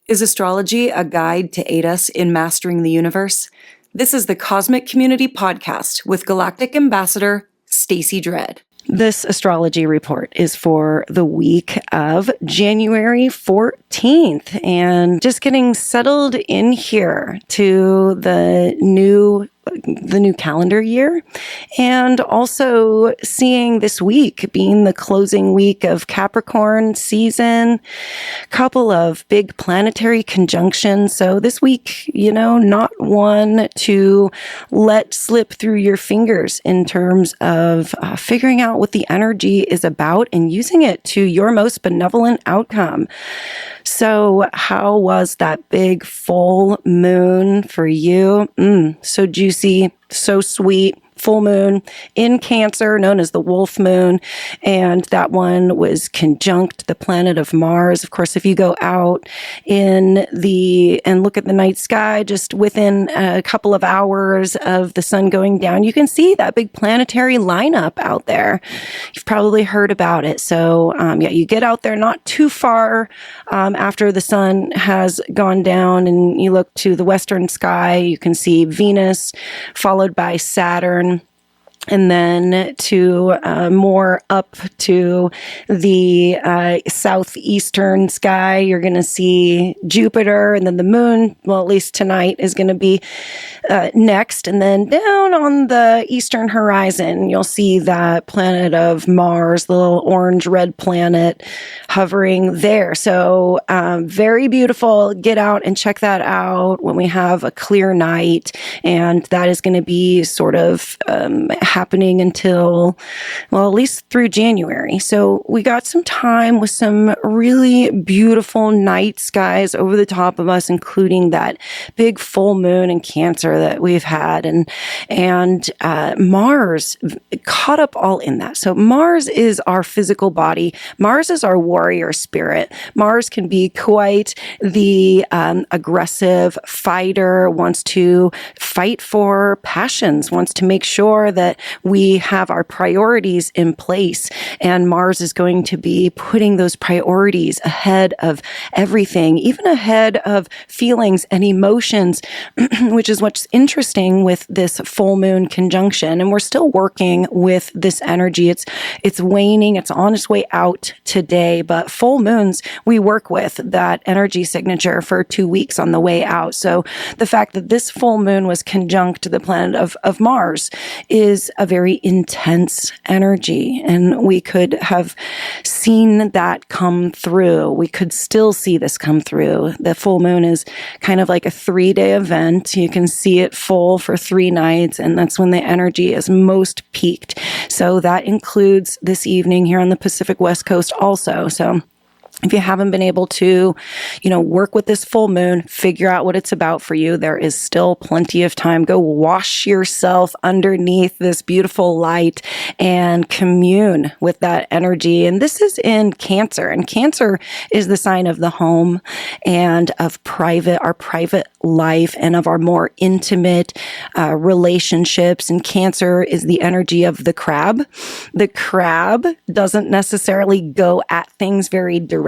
Is astrology a guide to aid us in mastering the universe? This is the Cosmic Community Podcast with Galactic Ambassador Stacey Dredd. This astrology report is for the week of January 14th, and just getting settled in here to the new calendar year, and also seeing this week being the closing week of Capricorn season, couple of big planetary conjunctions. So this week, not one to let slip through your fingers in terms of figuring out what the energy is about and using it to your most benevolent outcome. So how was that big full moon for you? So juicy, so sweet. Full moon in Cancer, known as the wolf moon. And that one was conjunct the planet of Mars. Of course, if you go out and look at the night sky, just within a couple of hours of the sun going down, you can see that big planetary lineup out there. You've probably heard about it. So you get out there not too far after the sun has gone down, and you look to the western sky, you can see Venus, followed by Saturn. And then to more up to the southeastern sky, you're going to see Jupiter, and then the moon, well, at least tonight, is going to be next. And then down on the eastern horizon, you'll see that planet of Mars, the little orange-red planet hovering there. So very beautiful. Get out and check that out when we have a clear night. And that is going to be sort of happening until, well, at least through January. So we got some time with some really beautiful night skies over the top of us, including that big full moon in Cancer that we've had. And Mars caught up all in that. So Mars is our physical body. Mars is our warrior spirit. Mars can be quite the aggressive fighter, wants to fight for passions, wants to make sure that we have our priorities in place, and Mars is going to be putting those priorities ahead of everything, even ahead of feelings and emotions, which is what's interesting with this full moon conjunction. And we're still working with this energy. It's waning. It's on its way out today, but full moons, we work with that energy signature for 2 weeks on the way out. So the fact that this full moon was conjunct the planet of Mars is a very intense energy, and we could have seen that come through. We could still see this come through. The full moon is kind of like a 3-day event. You can see it full for 3 nights, and that's when the energy is most peaked. So that includes this evening here on the Pacific West Coast also. So if you haven't been able to, work with this full moon, figure out what it's about for you, there is still plenty of time. Go wash yourself underneath this beautiful light and commune with that energy. And this is in Cancer, and Cancer is the sign of the home and of our private life and of our more intimate relationships. And Cancer is the energy of the crab. The crab doesn't necessarily go at things very directly.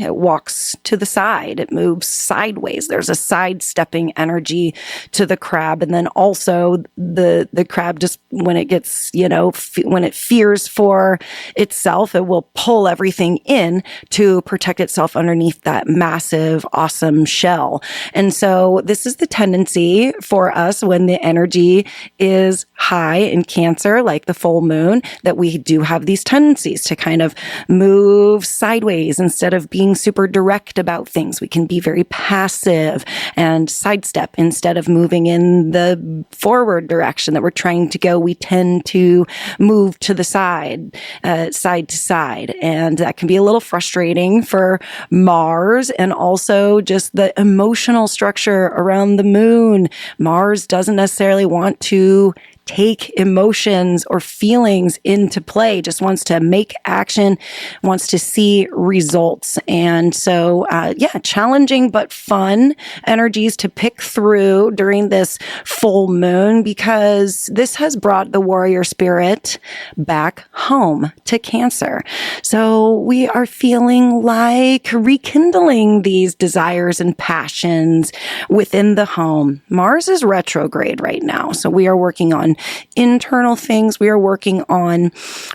It walks to the side. It moves sideways. There's a sidestepping energy to the crab. And then also the crab, just when it gets, when it fears for itself, it will pull everything in to protect itself underneath that massive, awesome shell. And so this is the tendency for us when the energy is high in Cancer, like the full moon, that we do have these tendencies to kind of move sideways instead of being super direct about things. We can be very passive and sidestep instead of moving in the forward direction that we're trying to go. We tend to move to the side to side. And that can be a little frustrating for Mars, and also just the emotional structure around the moon. Mars doesn't necessarily want to take emotions or feelings into play, just wants to make action, wants to see results. And so, challenging but fun energies to pick through during this full moon, because this has brought the warrior spirit back home to Cancer. So we are feeling like rekindling these desires and passions within the home. Mars is retrograde right now. So we are working on internal things. We are working on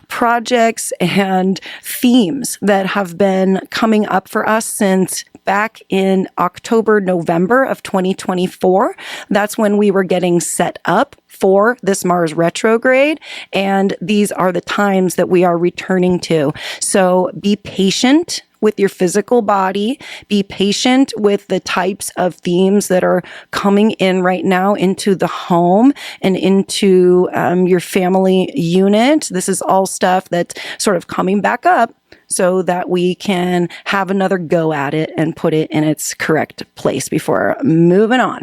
projects and themes that have been coming up for us since back in October, November of 2024. That's when we were getting set up for this Mars retrograde. And these are the times that we are returning to. So be patient with your physical body. Be patient with the types of themes that are coming in right now into the home and into your family unit. This is all stuff that's sort of coming back up, so that we can have another go at it and put it in its correct place before moving on.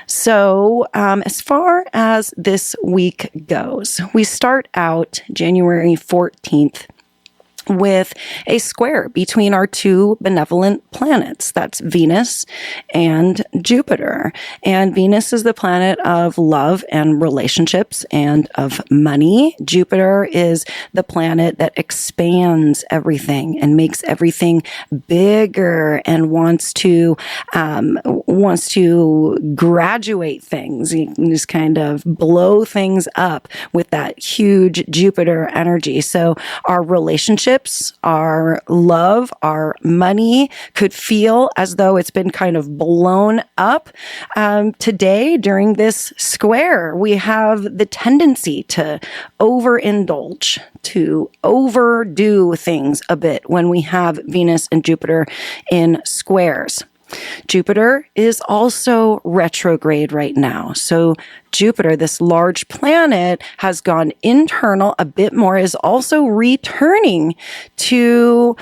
So as far as this week goes, we start out January 14th with a square between our two benevolent planets. That's Venus and Jupiter. And Venus is the planet of love and relationships and of money. Jupiter is the planet that expands everything and makes everything bigger and wants to graduate things, just kind of blow things up with that huge Jupiter energy. So our relationships, our love, our money could feel as though it's been kind of blown up. Today, during this square, we have the tendency to overindulge, to overdo things a bit when we have Venus and Jupiter in squares. Jupiter is also retrograde right now. So Jupiter, this large planet, has gone internal a bit more, is also returning to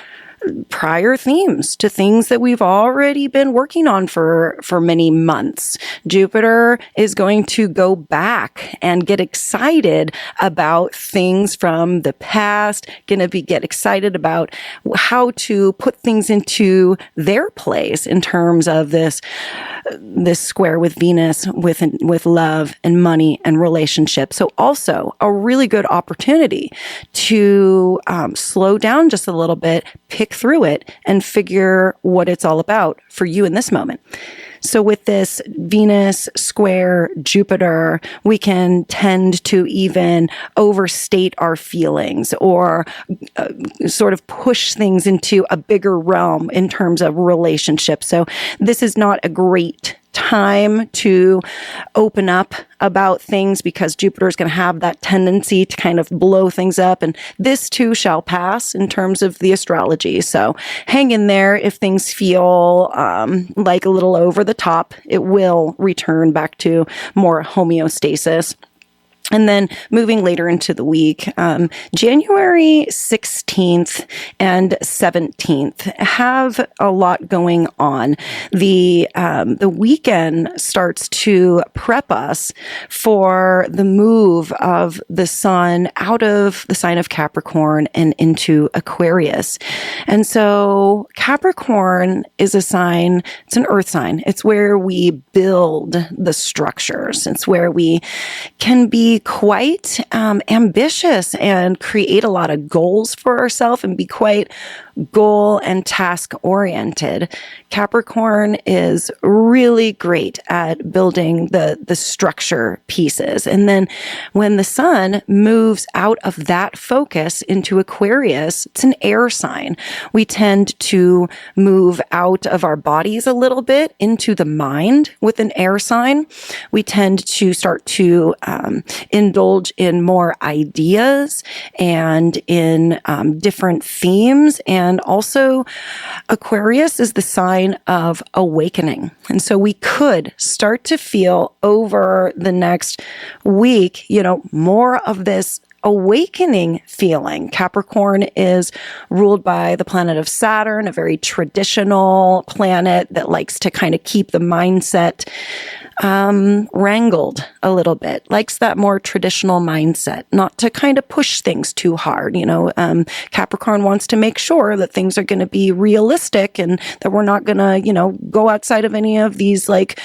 prior themes, to things that we've already been working on for many months. Jupiter is going to go back and get excited about things from the past, get excited about how to put things into their place in terms of this square with Venus, with love and money and relationships. So also a really good opportunity to slow down just a little bit, pick through it, and figure what it's all about for you in this moment. So with this Venus square Jupiter, we can tend to even overstate our feelings or sort of push things into a bigger realm in terms of relationships. So this is not a great time to open up about things, because Jupiter is going to have that tendency to kind of blow things up, and this too shall pass in terms of the astrology. So hang in there. If things feel like a little over the top, it will return back to more homeostasis. And then moving later into the week, January 16th and 17th have a lot going on. The weekend starts to prep us for the move of the sun out of the sign of Capricorn and into Aquarius. And so Capricorn is a sign, it's an earth sign. It's where we build the structures. It's where we can be quite ambitious and create a lot of goals for ourselves and be quite goal and task oriented. Capricorn is really great at building the structure pieces. And then when the sun moves out of that focus into Aquarius, it's an air sign. We tend to move out of our bodies a little bit into the mind with an air sign. We tend to start to indulge in more ideas and in different themes. And also, Aquarius is the sign of awakening. And so we could start to feel over the next week, more of this awakening feeling. Capricorn is ruled by the planet of Saturn, a very traditional planet that likes to kind of keep the mindset wrangled a little bit, likes that more traditional mindset, not to kind of push things too hard. Capricorn wants to make sure that things are going to be realistic and that we're not going to, go outside of any of these these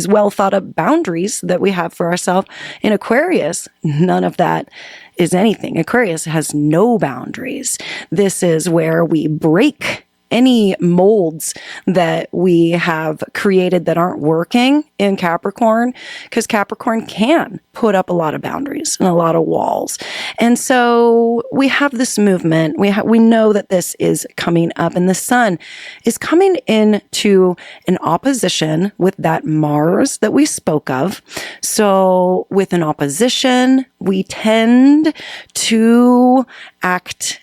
well thought of boundaries that we have for ourselves. In Aquarius, none of that is anything. Aquarius has no boundaries. This is where we break any molds that we have created that aren't working in Capricorn, because Capricorn can put up a lot of boundaries and a lot of walls. And so we have this movement. We know that this is coming up, and the sun is coming into an opposition with that Mars that we spoke of. So with an opposition, we tend to act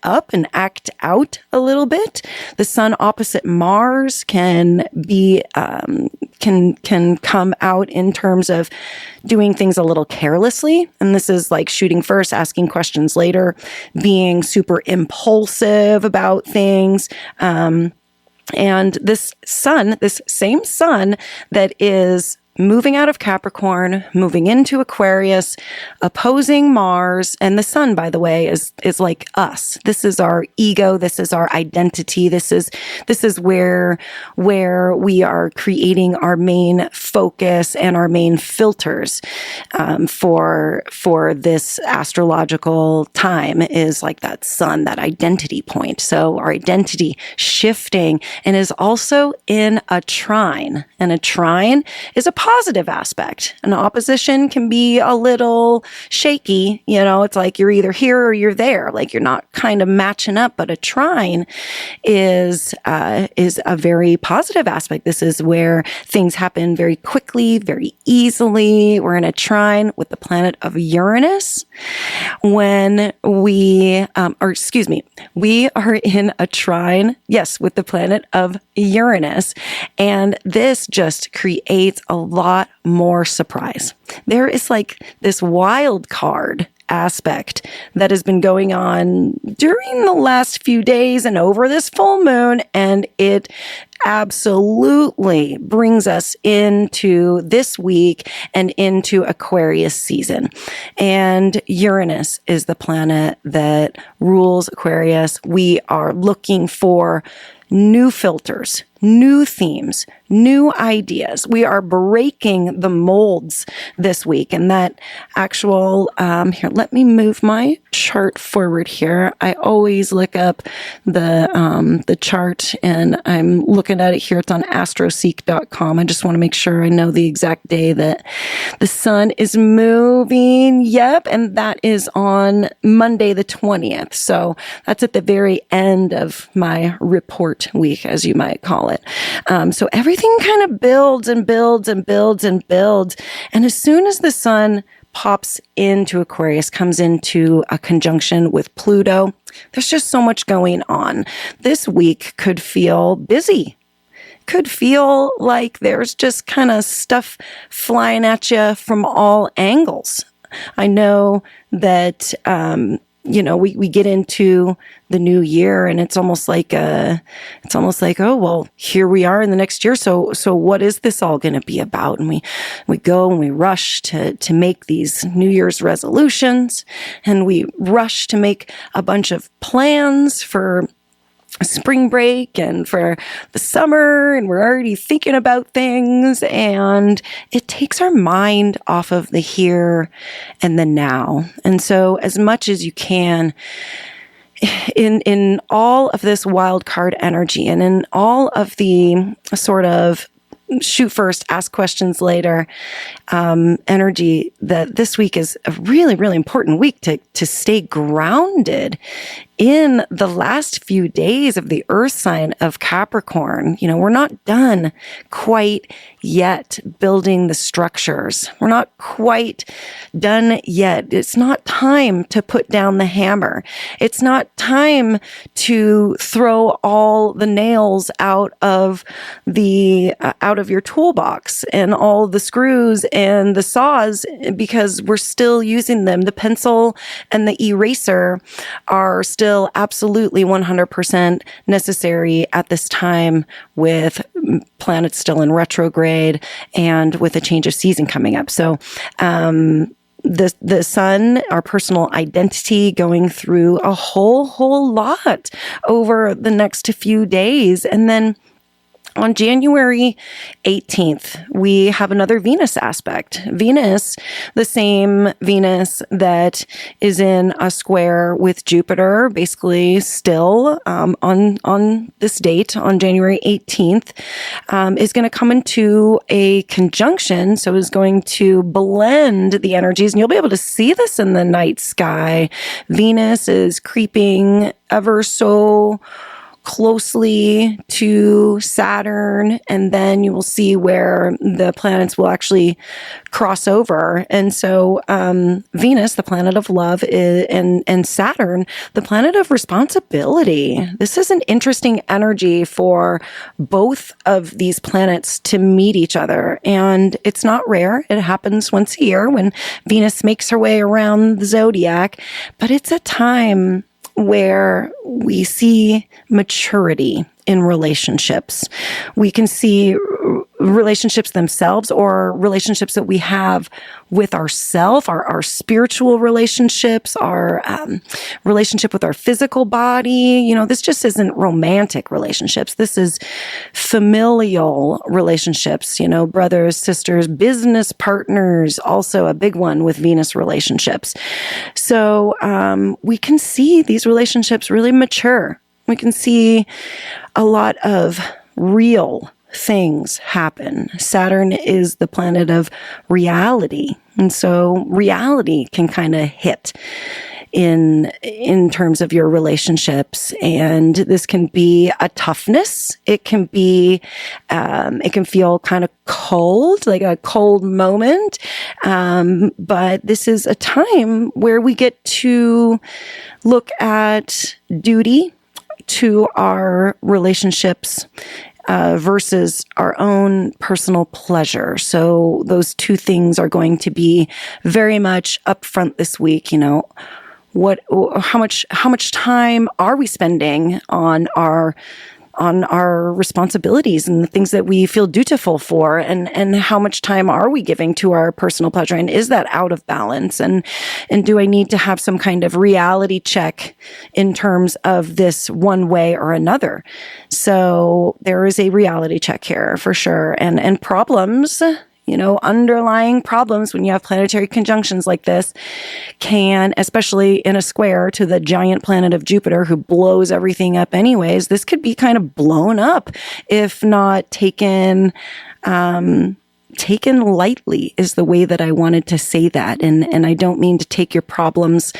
up and act out a little bit. The sun opposite Mars can be can come out in terms of doing things a little carelessly, and this is like shooting first, asking questions later, being super impulsive about things. And this same sun that is moving out of Capricorn, moving into Aquarius, opposing Mars. And the sun, by the way, is like us. This is our ego. This is our identity. This is where we are creating our main focus and our main filters for this astrological time, is like that sun, that identity point. So our identity shifting, and is also in a trine. And a trine is a positive aspect. An opposition can be a little shaky. It's like you're either here or you're there. Like you're not kind of matching up. But a trine is a very positive aspect. This is where things happen very quickly, very easily. We're in a trine with the planet of Uranus. When we are in a trine, yes, with the planet of Uranus. And this just creates a lot more surprise. There is like this wild card aspect that has been going on during the last few days and over this full moon, and it absolutely brings us into this week and into Aquarius season. And Uranus is the planet that rules Aquarius. We are looking for new filters, new themes, new ideas. We are breaking the molds this week. And that actual, here, let me move my chart forward here. I always look up the chart, and I'm looking at it here. It's on astroseek.com. I just want to make sure I know the exact day that the sun is moving. Yep. And that is on Monday, the 20th. So that's at the very end of my report week, as you might call it. So everything kind of builds and builds and builds and builds. And as soon as the sun pops into Aquarius, comes into a conjunction with Pluto, there's just so much going on. This week could feel busy. Could feel like there's just kind of stuff flying at you from all angles. I know that, we get into the new year, and it's almost like, oh, well, here we are in the next year. So what is this all going to be about? And we go and we rush to make these New Year's resolutions, and we rush to make a bunch of plans for spring break and for the summer, and we're already thinking about things, and it takes our mind off of the here and the now. And so as much as you can, in all of this wild card energy, and in all of the sort of shoot first, ask questions later energy, that this week is a really, really important week to stay grounded in the last few days of the earth sign of Capricorn. We're not done quite yet building the structures. We're not quite done yet. It's not time to put down the hammer. It's not time to throw all the nails out of your toolbox and all the screws and the saws, because we're still using them. The pencil and the eraser are still absolutely 100% necessary at this time with planets still in retrograde and with a change of season coming up. So, the sun, our personal identity, going through a whole lot over the next few days. And then on January 18th, we have another Venus aspect. Venus, the same Venus that is in a square with Jupiter, basically still on this date, on January 18th, is going to come into a conjunction. So is going to blend the energies, and you'll be able to see this in the night sky. Venus is creeping ever so closely to Saturn, and then you will see where the planets will actually cross over. And so Venus, the planet of love, and Saturn, the planet of responsibility. This is an interesting energy for both of these planets to meet each other. And it's not rare. It happens once a year when Venus makes her way around the zodiac, but it's a time where we see maturity in relationships. We can see relationships themselves or relationships that we have with ourselves, our spiritual relationships, our relationship with our physical body. You know, this just isn't romantic relationships. This is familial relationships, you know, brothers, sisters, business partners, also a big one with Venus relationships. So we can see these relationships really mature. We can see a lot of real things happen. Saturn is the planet of reality. And so reality can kind of hit in terms of your relationships. And this can be a toughness. It can be, it can feel kind of cold, like a cold moment. But this is a time where we get to look at duty to our relationships versus our own personal pleasure. So those two things are going to be very much upfront this week. You know, how much time are we spending on our responsibilities and the things that we feel dutiful for, and how much time are we giving to our personal pleasure, and is that out of balance, and do I need to have some kind of reality check in terms of this one way or another? So there is a reality check here for sure, and problems, you know, underlying problems when you have planetary conjunctions like this can, especially in a square to the giant planet of Jupiter who blows everything up anyways, this could be kind of blown up if not taken lightly is the way that I wanted to say that. And I don't mean to take your problems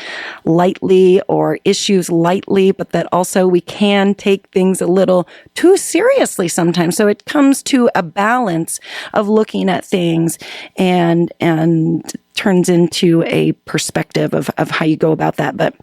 lightly or issues lightly, but that also we can take things a little too seriously sometimes. So it comes to a balance of looking at things and turns into a perspective of how you go about that. But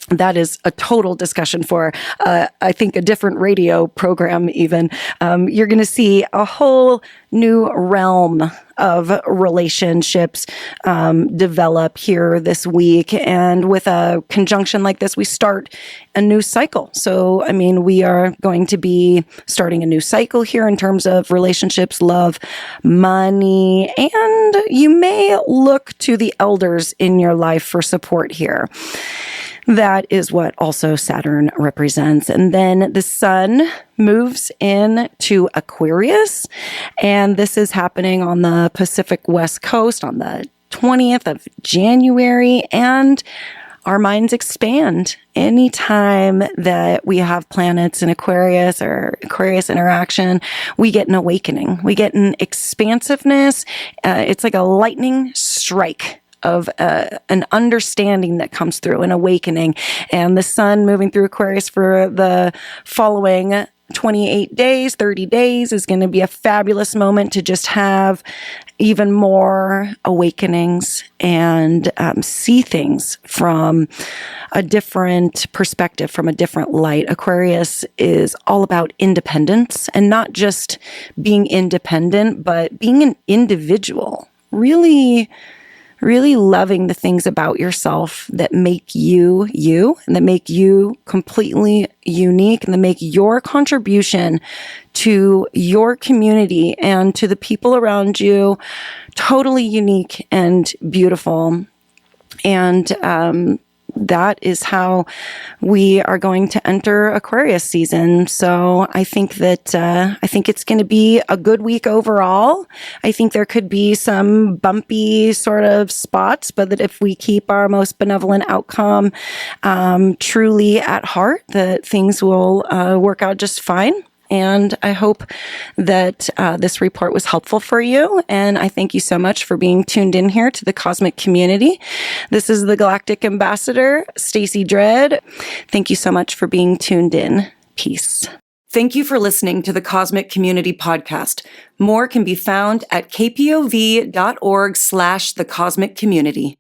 that is a total discussion for, I think, a different radio program even. You're going to see a whole new realm of relationships develop here this week. And with a conjunction like this, we start a new cycle. So, I mean, we are going to be starting a new cycle here in terms of relationships, love, money, and you may look to the elders in your life for support here. That is what also Saturn represents. And then the sun moves into Aquarius, and this is happening on the Pacific West Coast on the 20th of January, and our minds expand anytime that we have planets in Aquarius or Aquarius interaction. We get an awakening. We get an expansiveness. It's like a lightning strike of an understanding that comes through, an awakening. And the sun moving through Aquarius for the following 28 days, 30 days is going to be a fabulous moment to just have even more awakenings and see things from a different perspective, from a different light. Aquarius is all about independence, and not just being independent, but being an individual. Really really loving the things about yourself that make you you, and that make you completely unique, and that make your contribution to your community and to the people around you totally unique and beautiful. And that is how we are going to enter Aquarius season. So I think that I think it's going to be a good week overall. I think there could be some bumpy sort of spots, but that if we keep our most benevolent outcome truly at heart, that things will work out just fine. And I hope that this report was helpful for you. And I thank you so much for being tuned in here to the cosmic community. This is the Galactic Ambassador, Stacy Dredd. Thank you so much for being tuned in. Peace. Thank you for listening to the Cosmic Community Podcast. More can be found at kpov.org/thecosmiccommunity.